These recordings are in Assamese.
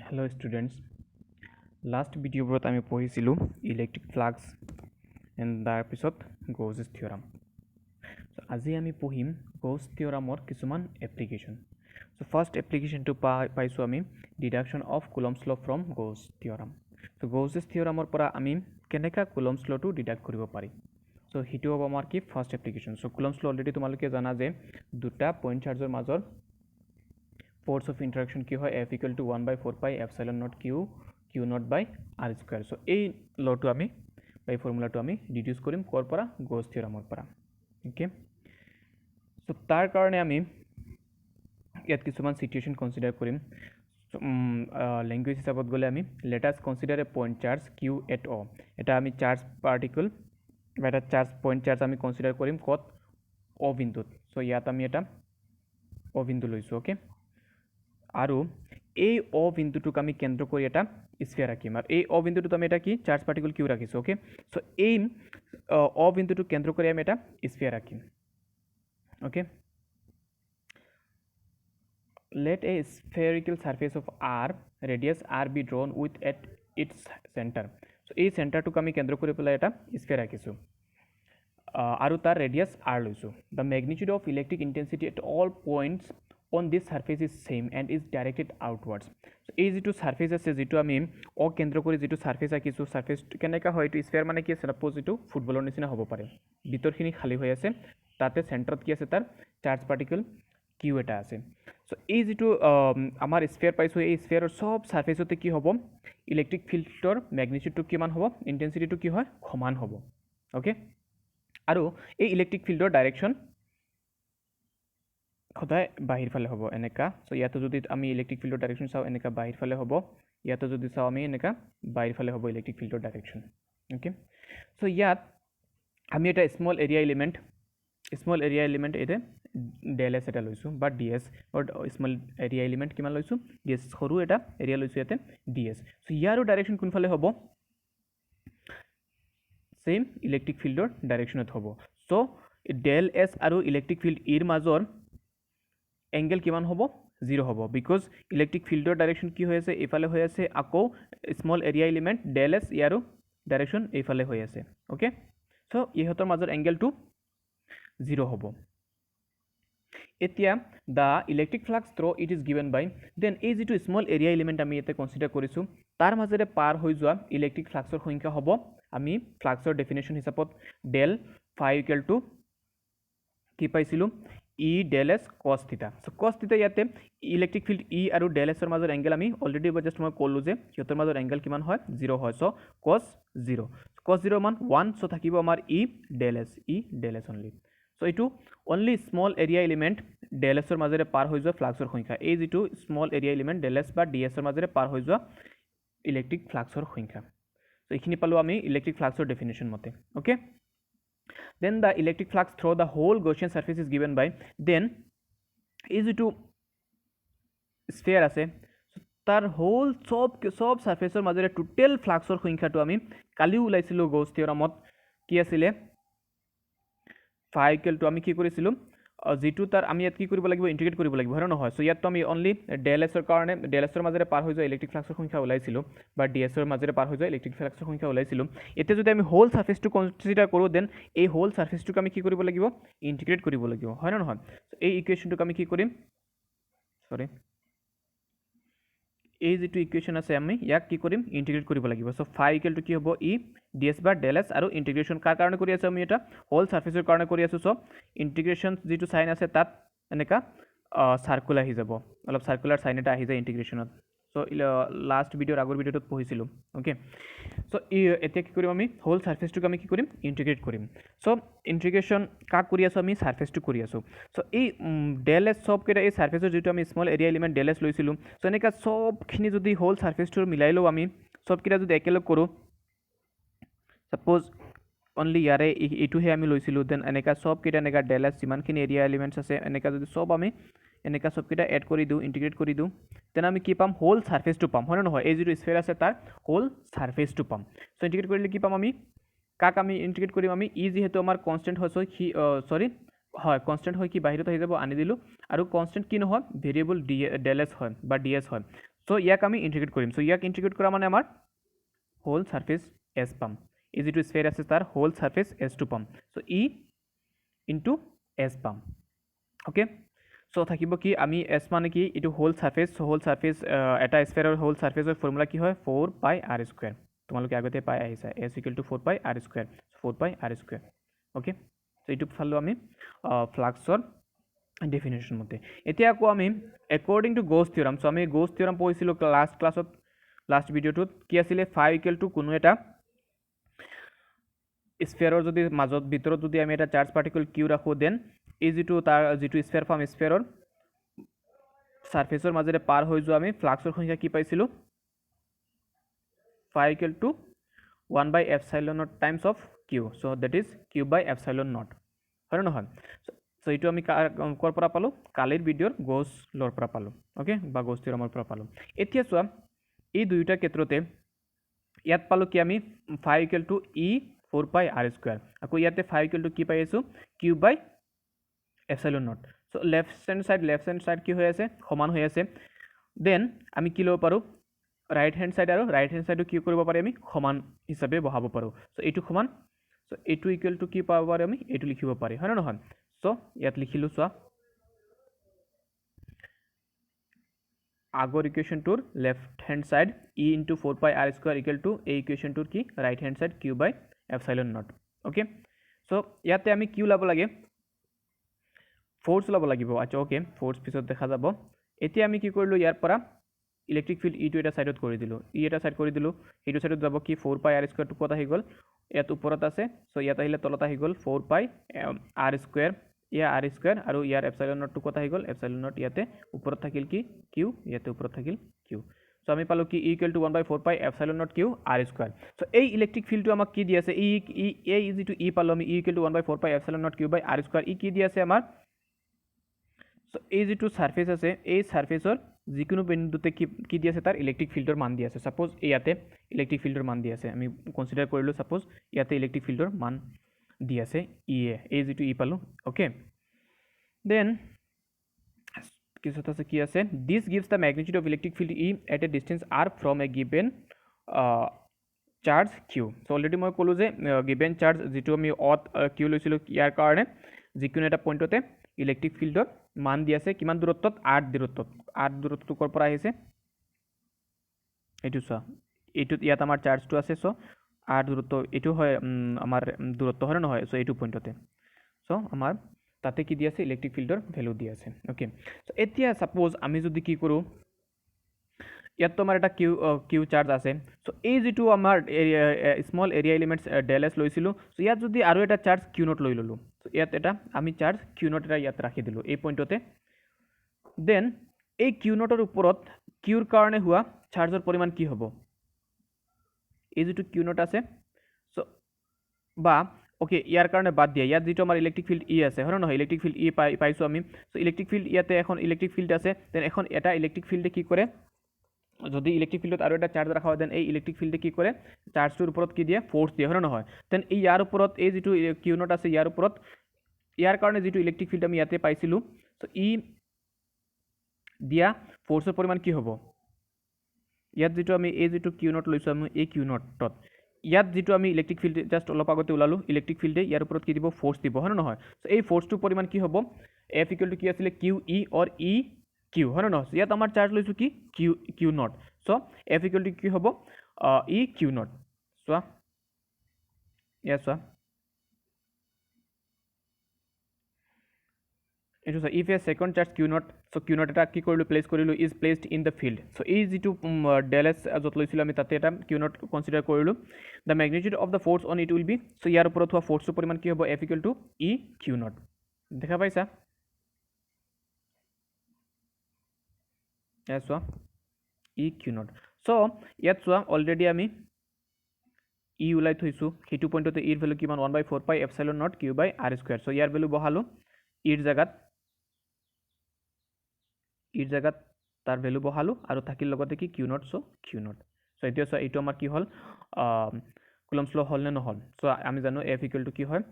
Hello students. Last video both আমি পঢ়িছিলো ইলেক্ট্ৰিক ফ্লাক্স এণ্ড তাৰপিছত গৌছৰ থিয়ৰাম। সো আজি আমি পঢ়িম গৌছ থিয়ৰামৰ কিছুমান এপ্লিকেশ্যন। সো ফাৰ্ষ্ট এপ্লিকেশ্যনটো পাইছোঁ আমি ডিডাকশ্যন অফ কুলম্বছ ল ফ্ৰম গৌছ থিয়ৰাম। সো গৌছৰ থিয়ৰামৰ পৰা আমি কেনেকৈ কুলম্বছ লটো ডিডাক্ট কৰিব পাৰি। সো সেইটো হ'ব আমাৰ কি ফাৰ্ষ্ট এপ্লিকেশ্যন। সো কুলম্বছ ল অলৰেডি তোমালোকে জানা যে দুটা পইণ্ট চাৰ্জৰ মাজৰ force of interaction কি হয় F equal to 1/4 pi epsilon naught q naught by r square. So এই লটো আমি এই ফৰ্মুলাটো আমি ডিডিউস কৰিম কৰ পৰা গৌছ থিয়ৰামৰ পৰা। ওকে, সো তাৰ কাৰণে আমি ইয়াত কিছুমান সিচুৱেশ্যন কনসিডাৰ কৰিম। ল্যাঙ্গুৱেজ হিচাপত গ'লে আমি let us consider A point charge q at o। এটা আমি চাৰ্জ পাৰ্টিকল বা এটা চাৰ্জ পইণ্ট চাৰ্জ আমি কনসিডাৰ কৰিম কত o বিন্দুত। সো ইয়াত আমি এটা o বিন্দু লৈছোঁ। ওকে, আৰু এই অ বিন্দুটোক আমি কেন্দ্ৰ কৰি এটা স্ফিয়াৰ ৰাখিম আৰু এই অ বিন্দুটোত আমি এটা কি চাৰ্জ পাৰ্টিকল কিউ ৰাখিছোঁ। ওকে, সো এই অ বিন্দুটোক কেন্দ্ৰ কৰি আমি এটা স্ফিয়াৰ ৰাখিম। Okay, let a spherical surface of r radius r be drawn with at its center. So এই চেণ্টাৰটোক আমি কেন্দ্ৰ কৰি পেলাই এটা স্ফিয়াৰ ৰাখিছোঁ আৰু তাৰ ৰেডিয়াছ r লৈছোঁ। The magnitude of electric intensity at all points on this surface is same and is directed outwards. So এই যেটো সারফেস আছে যেটো আমি অ কেন্দ্র কৰি যেটো সাৰফেস আঁকিছো সাৰফেস কেনেকা হয় এটো স্ফিয়াৰ মানে কি আছে সাপোজ এটো ফুটবলৰ নিচিনা হ'ব পাৰে ভিতৰখিনি খালি হৈ আছে তাতে সেন্টাৰত কি আছে তাৰ চাৰ্জ পাৰ্টিকল কিউ এটা আছে। সো এই যেটো আমাৰ স্ফিয়াৰ পাইছো এই স্ফিয়াৰৰ সব সাৰফেসতে কি হ'ব ইলেক্ট্ৰিক ফিল্ডৰ ম্যাগনিটিউডটো কিমান হ'ব ইন্টেন্সিটিটো কি হয় সমান হ'ব। ওকে, আৰু এই ইলেক্ট্ৰিক ফিল্ডৰ ডাইৰেকশন সদায় বাহিৰ ফালে হ'ব এনেকা। সো ইয়াতে যদি আমি ইলেক্ট্ৰিক ফিল্ডৰ ডাইৰেকশন চাও এনেকা বাহিৰ ফালে হ'ব, ইয়াতে যদি চাও আমি এনেকা বাহিৰ ফালে হ'ব ইলেক্ট্ৰিক ফিল্ডৰ ডাইৰেকশন। ওকে, সো ইয়াত আমি এটা স্মল এৰিয়া এলিমেন্ট এতে ডেল এছ এটা লৈছোঁ বা D S small area element কিমান লৈছোঁ ডি এছ সৰু এটা এৰিয়া লৈছোঁ ইয়াতে ডি এছ। সো ইয়াৰো ডাইৰেকশন কোনফালে হ'ব সেম ইলেক্ট্ৰিক ফিল্ডৰ ডাইৰেকশনত হ'ব। সো ডেল এছ আৰু ইলেক্ট্ৰিক ফিল্ড ইৰ মাজৰ এংগেল কিমান হ'ব 0 হ'ব বিকজ ইলেক্ট্ৰিক ফিল্ডৰ ডাইৰেকশন কি হৈ আছে এইফালে হৈ আছে আকৌ small area element del S ইয়াৰো ডাইৰেকশন এইফালে হৈ আছে। ওকে, সো ইহঁতৰ মাজৰ এংগেলটো 0 হ'ব। এতিয়া the electric flux through it is given by then এই যেটো স্মল এৰিয়া এলিমেন্ট আমি ইয়াতে কনসিডাৰ কৰিছোঁ তাৰ মাজেৰে পাৰ হৈ যোৱা ইলেক্ট্ৰিক ফ্লাক্সৰ সংখ্যা হ'ব আমি ফ্লাক্সৰ ডেফিনেশ্যন হিচাপত ডেল ফাই ইকুৱেল টু কি পাইছিলোঁ ই del S cos theta. So cos theta ইয়াতে ইলেক্ট্ৰিক ফিল্ড ই আৰু ডেল এছৰ মাজৰ এংগেল আমি অলৰেডি জাষ্ট মই ক'লোঁ যে সিহঁতৰ মাজৰ এংগেল কিমান হয় 0 হয়। সো কস 0 মান 1 সো থাকিব আমাৰ ই ডেল এছ অনলি। সো এইটো only small area element del এছৰ মাজেৰে পাৰ হৈ যোৱা ফ্লাক্সৰ সংখ্যা এই যেটো small area element del S বা ডি এছৰ মাজেৰে পাৰ হৈ যোৱা ইলেক্ট্ৰিক ফ্লাক্সৰ সংখ্যা। সো এইখিনি পালোঁ আমি ইলেক্ট্ৰিক ফ্লাক্সৰ ডেফিনেশ্যন মতে। Okay, then the electric flux through the whole Gaussian surface is given by then is to sphere আছে তাৰ হোল সব সাৰফেসৰ মাজেৰে টোটাল ফ্লাক্সৰ সংখ্যাটো আমি কালি ওলাইছিলো গৌছ থিয়ৰামত কি আছিলে ফাই ইকুৱেল টু আমি কি কৰিছিলো যেটো তাৰ আমি ইয়াত কি কৰিব লাগিব ইন্টিগ্ৰেট কৰিব লাগিব হয় নহয়। সো ইয়াত আমি অনলি ডেল এছৰ কাৰণে ডেল এছৰ মাজেৰে পাৰ হৈ যোৱা ইলেক্ট্ৰিক ফ্লাক্সৰ সংখ্যা ওলাইছিলো বা ডি এছৰ মাজেৰে পাৰ হৈ যোৱা ইলেক্ট্ৰিক ফ্লাক্সৰ সংখ্যা ওলাইছিলো। এতিয়া যদি আমি হোল সাৰফেসটো কনসিডাৰ কৰোঁ দেন এই হোল সাৰফেসটোক আমি কি কৰিব লাগিব ইন্টিগ্ৰেট কৰিব লাগিব হয় না নহয়। এই ইকুৱেশ্যনটোক আমি কি কৰিম এই যেটো ইকুৱেশ্যন আছে আমি ইয়াক কি কৰিম ইন্টিগ্ৰেট কৰিব লাগিব। সো ফাই ইকুৱেল টু কি হ'ব ই ডি এছ বা ডেল এছ আৰু ইন্টিগ্ৰেশ্যন কাৰ কাৰণে কৰি আছোঁ আমি এটা হোল সাৰফেসৰ কাৰণে কৰি আছোঁ। সো ইন্টিগ্ৰেশ্যন যেটো সাইন আছে তাত এনেকা সাৰ্কুল আহি যাব অলপ সাৰ্কুলাৰ সাইন এটা আহি যায় ইন্টিগ্ৰেশ্যনত। সো লাষ্ট ভিডিওৰ আগৰ ভিডিওটোত পঢ়িছিলোঁ। ওকে, সো এতিয়া কি কৰিম আমি হোল সাৰফেসটোক আমি কি কৰিম ইন্টিগ্ৰেট কৰিম। সো ইন্টিগ্ৰেশ্যন কাক কৰি আছোঁ আমি সাৰফেসটো কৰি আছোঁ। সো এই ডেল এছ সবকেইটা এই সাৰফেসৰ যেটো আমি small area element del S লৈছিলোঁ সো এনেকা সবখিনি যদি হোল সাৰফেসটোৰ মিলাই লওঁ আমি সবকেইটা যদি একেলগ কৰোঁ সাপোজ অনলি ইয়াৰে এইটোহে আমি লৈছিলোঁ দেন এনেকা সবকেইটা এনেকা ডেল এছ যিমানখিনি এৰিয়া এলিমেন্টছ আছে এনেকা যদি সব আমি এনেকা সবকেইটা এড কৰি দিওঁ ইন্টিগ্ৰেট কৰি দিওঁ দেন আমি কি পাম হোল সাৰফেসটো পাম হয় নহয় এই যেটো স্ফিয়াৰ আছে তাৰ হোল সাৰফেসটো পাম। সো ইন্টিগ্ৰেট কৰিলে কি পাম আমি কাক আমি ইন্টিগ্ৰেট কৰিম আমি ই যেহেতু আমাৰ কনস্ট্যান্ট হয় হয় কনস্ট্যান্ট হয় কি বাহিৰত আহি যাব আনি দিলোঁ আৰু কনস্ট্যান্ট কি নহয় ভেৰিয়েবল ডেল এছ হয় বা ডি এছ হয়। সো ইয়াক আমি ইন্টিগ্ৰেট কৰিম সো ইয়াক ইন্টিগ্ৰেট কৰা মানে আমাৰ হোল সাৰফেস S পাম এই যেটো স্ফিয়াৰ আছে তাৰ হোল সাৰফেস S টো পাম সো E ইনটু S পাম ওকে সো থাকিব কি আমি S মানে কি এটো হোল সাৰফেস এটা স্ফিয়াৰৰ হোল সাৰফেসৰ ফৰ্মুলা কি হয় 4 পাই r স্কয়াৰ তোমালোকে আগতে পাই আহিছা S = 4 পাই r স্কয়াৰ 4 পাই r স্কয়াৰ ওকে সো এটো ফালো আমি ফ্লাক্সৰ ডেফিনেশন মতে এতিয়া আকৌ আমি according to Gauss theorem so আমি Gauss theorem পঢ়িছিলো লাষ্ট ক্লাছত লাষ্ট ভিডিওটোত কি আছিল phi = কোনো এটা স্ফিয়াৰৰ যদি মাজত ভিতৰত যদি আমি এটা চাৰ্জ পাৰ্টিকল q ৰাখো দেন এই যেটো তাৰ যেটো স্ফিয়াৰ ফৰ্ম স্ফিয়াৰৰ সাৰফেসৰ মাজেৰে পাৰ হৈ যোৱা আমি ফ্লাক্সৰ সংখ্যা কি পাইছিলো phi = 1/epsilon times of q so that is q by epsilon naught হয় নহয় সো এটো আমি কৰ পৰা পালো কালিৰ ভিডিওৰ Gauss লৰ পৰা পালো ওকে বা Gauss theoremৰ পৰা পালো এতিয়া চোৱা এই দুইটা ক্ষেত্ৰতে ইয়াত পালো কি আমি phi = e 4 pi r square আকৌ ইয়াতে phi = কি পাই আছো q by epsilon naught so left hand side কি হৈ আছে সমান হৈ আছে দেন আমি কি লব পাৰো right hand side আৰু right hand side কি কৰিব পাৰি আমি সমান হিচাপে বহাব পাৰো so এইটো সমান so এইটো ইকুৱেল টু কি পাব পাৰি আমি এইটো লিখিব পাৰি হয় না নহয় so ইয়াত লিখিলো চোৱা আগৰ ইকুৱেশনটোৰ left hand side e into 4 pi r square equal to এই ইকুৱেশনটোৰ কি right hand side q by epsilon naught okay so ইয়াতে আমি q লাব লাগে ফোর্স লাব লাগিব আচ্ছা ওকে ফোর্স পিছত দেখা যাব এতিয়া আমি কি কৰিলো ইয়াৰ পৰা ইলেক্ট্ৰিক ফিল্ড ই টু এটা সাইডত কৰি দিলো ই এটা সাইড কৰি দিলো এইটো সাইডত যাব কি 4 pi r square টু কত আহি গল ইয়াত ওপৰত আছে সো ইয়াত আহিলে তলত আহি গল 4 pi r square ইয়া r square আৰু ইয়াৰ epsilon naught টু কত আহি গল epsilon naught ইয়াতে ওপৰত থাকিল কি q ইয়াতে ওপৰত থাকিল q সো আমি পালো কি e = 1/4 pi epsilon naught q r square so এই ইলেক্ট্ৰিক ফিল্ডটো আমাক কি দি আছে এই যেটো e পালো আমি e = 1/4 pi epsilon naught q by r square ই কি দি আছে আমাৰ সো এই যেটো সাৰফেস আছে এই সাৰফেসৰ যিকোনো বিন্দুতে কি দি আছে তাৰ ইলেক্ট্ৰিক ফিল্ডৰ মান দি আছে সাপোজ ইয়াতে ইলেক্ট্ৰিক ফিল্ডৰ মান দি আছে আমি কনসিডাৰ কৰিলো সাপোজ ইয়াতে ইলেক্ট্ৰিক ফিল্ডৰ মান দি আছে e এই যেটো e পালো ওকে দেন কিছত আছে কি আছে this gives the magnitude of electric field e at a distance r from a given charge q so already মই কলো যে given charge যেটো আমি অত q লৈছিলো ইয়াৰ কাৰণে যিকোনো এটা পইণ্টতে ইলেক্ট্ৰিক ফিল্ডৰ মান দি আছে কিমান দূৰত্বত r দূৰত্বটো কৰ পৰা আহিছে এইটো চোৱা এইটো ইয়াত আমাৰ চাৰ্জটো আছে সো r দূৰত্ব এইটো হয় আমাৰ দূৰত্ব হয় নহয় সো এইটো পইণ্টতে সো আমাৰ তাতে কি দি আছে ইলেক্ট্ৰিক ফিল্ডৰ ভ্যালু দি আছে ওকে সো এতিয়া সাপোজ আমি যদি কি কৰো ইয়াত তো আমাৰ এটা কিউ চাৰ্জ আছে সো এই যেটো আমাৰ small area elements del s লৈছিলো সো ইয়াত যদি আৰু এটা চাৰ্জ q নট লৈ ললো সো ইয়াত এটা আমি চাৰ্জ q নট এটা ইয়াত ৰাখি দিলো এই পইণ্টতে দেন এই q নটৰ ওপৰত qৰ কাৰণে হোৱা চাৰ্জৰ পৰিমাণ কি হ'ব এই যেটো q নট আছে সো বা ওকে ইয়াৰ কাৰণে বাদ দিয়া ইয়াত যেটো আমাৰ ইলেক্ট্ৰিক ফিল্ড ই আছে হয় নহয় ইলেক্ট্ৰিক ফিল্ড ই পাইছো আমি সো ইলেক্ট্ৰিক ফিল্ড ইয়াতে এখন ইলেক্ট্ৰিক ফিল্ড আছে দেন এখন এটা ইলেক্ট্ৰিক ফিল্ডে কি কৰে যদি ইলেক্ট্ৰিক ফিল্ডত আৰু এটা চাৰ্জ ৰাখা হয় দেন এই ইলেক্ট্ৰিক ফিল্ডে কি কৰে চাৰ্জটোৰ ওপৰত কি দিয়ে ফোৰ্স দিয়ে হয় নহয় দেন এই ইয়াৰ ওপৰত এই যেটো কিউ নট আছে ইয়াৰ ওপৰত ইয়াৰ কাৰণে যেটো ইলেক্ট্ৰিক ফিল্ড আমি ইয়াতে পাইছিলো সো ই দিয়া ফোৰ্সৰ পৰিমাণ কি হ'ব ইয়াত যেটো আমি এই যেটো কিউ নট লৈছো আমি এই কিউ নটত ইয়াত যেটো আমি ইলেক্ট্ৰিক ফিল্ড জাস্ট অলপ আগতে ওলালো ইলেক্ট্ৰিক ফিল্ডে ইয়াৰ ওপৰত কি দিব ফোৰ্স দিব হয় নহয় সো এই ফোৰ্সটোৰ পৰিমাণ কি হ'ব F = কি আছিল কিউ ই অৰ ই কিউ হয় নহয় ইয়াত আমাৰ চাৰ্জ লৈছো কি কিউ নট সো F = কি হ'ব ই কিউ নট সো ইয়াত so It is if a second charge q naught so q naught eta ki korilu place korilu is placed in the field so এই যেটো del s যত লৈছিল আমি তাতে এটা q naught কনসিডার কৰিলো the magnitude of the force on it will be so ইয়াৰ ওপৰত হোৱা ফোৰ্সৰ পৰিমাণ কি হ'ব F = e q naught দেখা পাইছা yes e q naught so ইয়াত চোৱা অলৰেডি আমি e উলাই থৈছো হেতু পইণ্টতে e ৰ ভ্যালু কিমান 1/4 pi epsilon naught q by r square so ইয়াৰ ভ্যালু বহালো e ৰ জাগাত তাৰ ভ্যালু বহালো আৰু থাকিল লগতে কি q naught so q naught so এতিয়া সো এইটো আমাৰ কি হল কুলম্বস ল হল নে নহল সো আমি জানো F = কি হয়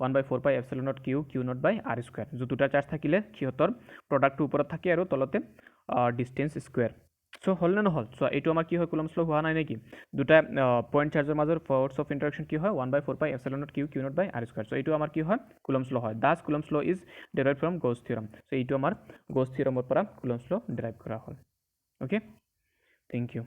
1/4 pi epsilon naught q naught by r square যে দুটা চাৰ্জ থাকিলে কিহতৰ প্ৰডাক্টটো ওপৰত থাকে আৰু তলতে ডিসটেন্স স্কয়াৰ চ' হ'ল নে নহ'ল? চ' এইটো আমাৰ কি হয়, কুলম্বছ ল' হোৱা নাই নেকি? দুটা পইণ্ট চাৰ্জৰ মাজৰ ফ'ৰ্চ অফ ইণ্টাৰেকশ্যন কি হয়, 1/4πε0 Q naught by R square. So' এইটো আমাৰ কি হয়, কুলম্বছ ল' হয়। দাস কুলম্বছ ল' ইজ ডেৰাইভ ফ্ৰম গ'ছ থিয়ৰম। চ' এইটো আমাৰ গ'ছ থিয়ৰমৰ পৰা কুলম্বছ ল' ডেৰাইভ কৰা হ'ল। Okay, thank U.